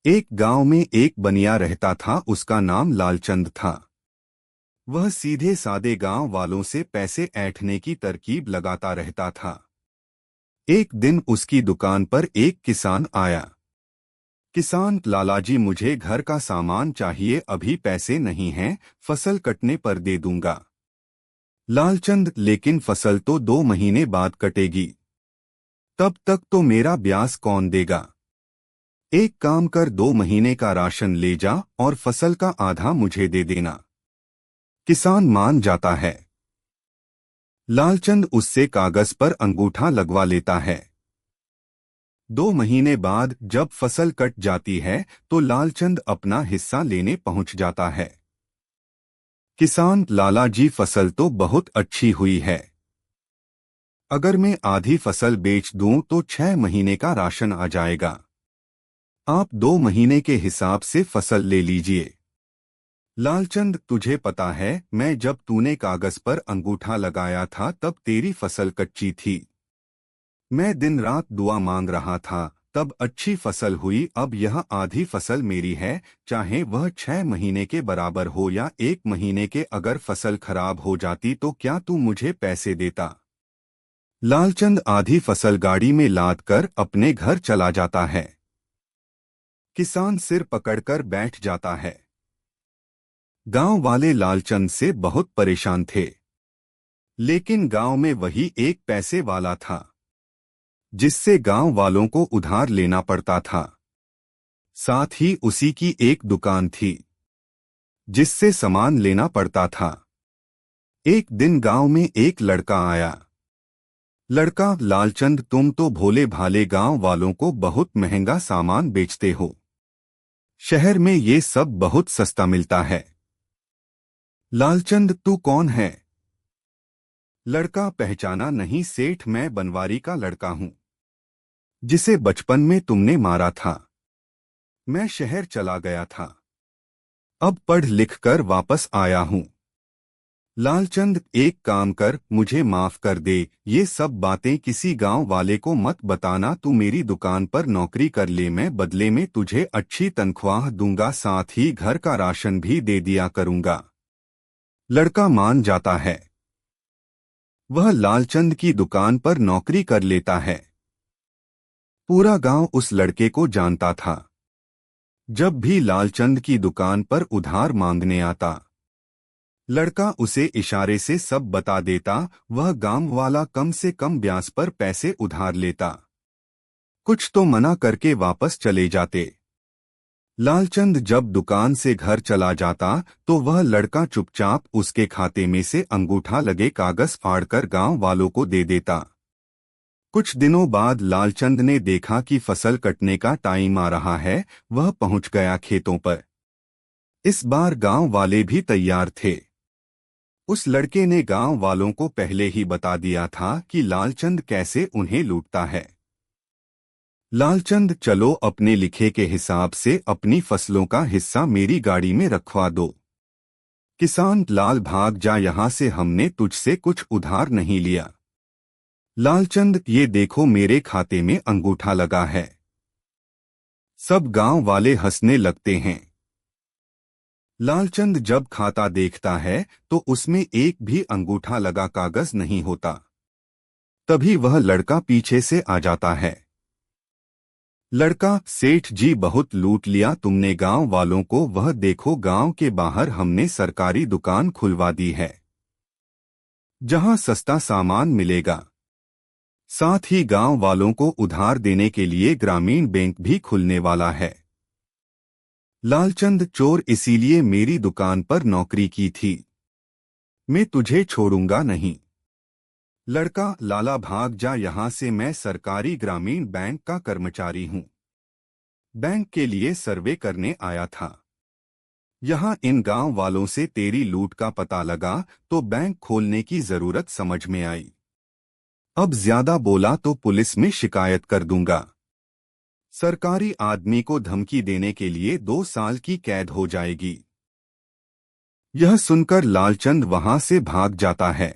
एक गांव में एक बनिया रहता था। उसका नाम लालचंद था। वह सीधे सादे गांव वालों से पैसे ऐंठने की तरकीब लगाता रहता था। एक दिन उसकी दुकान पर एक किसान आया। किसान: लालाजी, मुझे घर का सामान चाहिए, अभी पैसे नहीं हैं, फसल कटने पर दे दूंगा। लालचंद: लेकिन फसल तो 2 महीने बाद कटेगी, तब तक तो मेरा ब्याज कौन देगा। एक काम कर, 2 महीने का राशन ले जा और फसल का आधा मुझे दे देना। किसान मान जाता है। लालचंद उससे कागज पर अंगूठा लगवा लेता है। 2 महीने बाद जब फसल कट जाती है तो लालचंद अपना हिस्सा लेने पहुंच जाता है। किसान: लालाजी, फसल तो बहुत अच्छी हुई है। अगर मैं आधी फसल बेच दूं तो 6 महीने का राशन आ जाएगा। आप 2 महीने के हिसाब से फसल ले लीजिए। लालचंद: तुझे पता है, मैं जब तूने कागज पर अंगूठा लगाया था तब तेरी फसल कच्ची थी। मैं दिन रात दुआ मांग रहा था, तब अच्छी फसल हुई। अब यह आधी फसल मेरी है, चाहे वह 6 महीने के बराबर हो या 1 महीने के। अगर फसल खराब हो जाती तो क्या तू मुझे पैसे देता? लालचंद आधी फसल गाड़ी में लाद कर अपने घर चला जाता है। किसान सिर पकड़कर बैठ जाता है। गांव वाले लालचंद से बहुत परेशान थे, लेकिन गांव में वही एक पैसे वाला था जिससे गांव वालों को उधार लेना पड़ता था। साथ ही उसी की एक दुकान थी जिससे सामान लेना पड़ता था। एक दिन गांव में एक लड़का आया। लड़का: लालचंद, तुम तो भोले भाले गांव वालों को बहुत महंगा सामान बेचते हो। शहर में ये सब बहुत सस्ता मिलता है। लालचंद: तू कौन है? लड़का पहचाना नहीं। सेठ, मैं बनवारी का लड़का हूं जिसे बचपन में तुमने मारा था। मैं शहर चला गया था, अब पढ़ लिख कर वापस आया हूं। लालचंद: एक काम कर, मुझे माफ कर दे। ये सब बातें किसी गांव वाले को मत बताना। तू मेरी दुकान पर नौकरी कर ले, मैं बदले में तुझे अच्छी तनख्वाह दूंगा, साथ ही घर का राशन भी दे दिया करूंगा। लड़का मान जाता है। वह लालचंद की दुकान पर नौकरी कर लेता है। पूरा गांव उस लड़के को जानता था। जब भी लालचंद की दुकान पर उधार मांगने आता, लड़का उसे इशारे से सब बता देता। वह गांव वाला कम से कम ब्याज पर पैसे उधार लेता, कुछ तो मना करके वापस चले जाते। लालचंद जब दुकान से घर चला जाता तो वह लड़का चुपचाप उसके खाते में से अंगूठा लगे कागज फाड़कर गांव वालों को दे देता। कुछ दिनों बाद लालचंद ने देखा कि फसल कटने का टाइम आ रहा है। वह पहुंच गया खेतों पर। इस बार गांव वाले भी तैयार थे। उस लड़के ने गांव वालों को पहले ही बता दिया था कि लालचंद कैसे उन्हें लूटता है। लालचंद: चलो, अपने लिखे के हिसाब से अपनी फसलों का हिस्सा मेरी गाड़ी में रखवा दो। किसान: लाल, भाग जा यहाँ से, हमने तुझसे कुछ उधार नहीं लिया। लालचंद: ये देखो, मेरे खाते में अंगूठा लगा है। सब गांव वाले हंसने लगते हैं। लालचंद जब खाता देखता है तो उसमें एक भी अंगूठा लगा कागज नहीं होता। तभी वह लड़का पीछे से आ जाता है। लड़का: सेठ जी, बहुत लूट लिया तुमने गांव वालों को। वह देखो, गांव के बाहर हमने सरकारी दुकान खुलवा दी है जहां सस्ता सामान मिलेगा। साथ ही गांव वालों को उधार देने के लिए ग्रामीण बैंक भी खुलने वाला है। लालचंद: चोर, इसीलिए मेरी दुकान पर नौकरी की थी, मैं तुझे छोड़ूंगा नहीं। लड़का: लाला, भाग जा यहाँ से, मैं सरकारी ग्रामीण बैंक का कर्मचारी हूँ, बैंक के लिए सर्वे करने आया था। यहाँ इन गांव वालों से तेरी लूट का पता लगा तो बैंक खोलने की जरूरत समझ में आई। अब ज्यादा बोला तो पुलिस में शिकायत कर दूंगा। सरकारी आदमी को धमकी देने के लिए 2 साल की कैद हो जाएगी। यह सुनकर लालचंद वहां से भाग जाता है।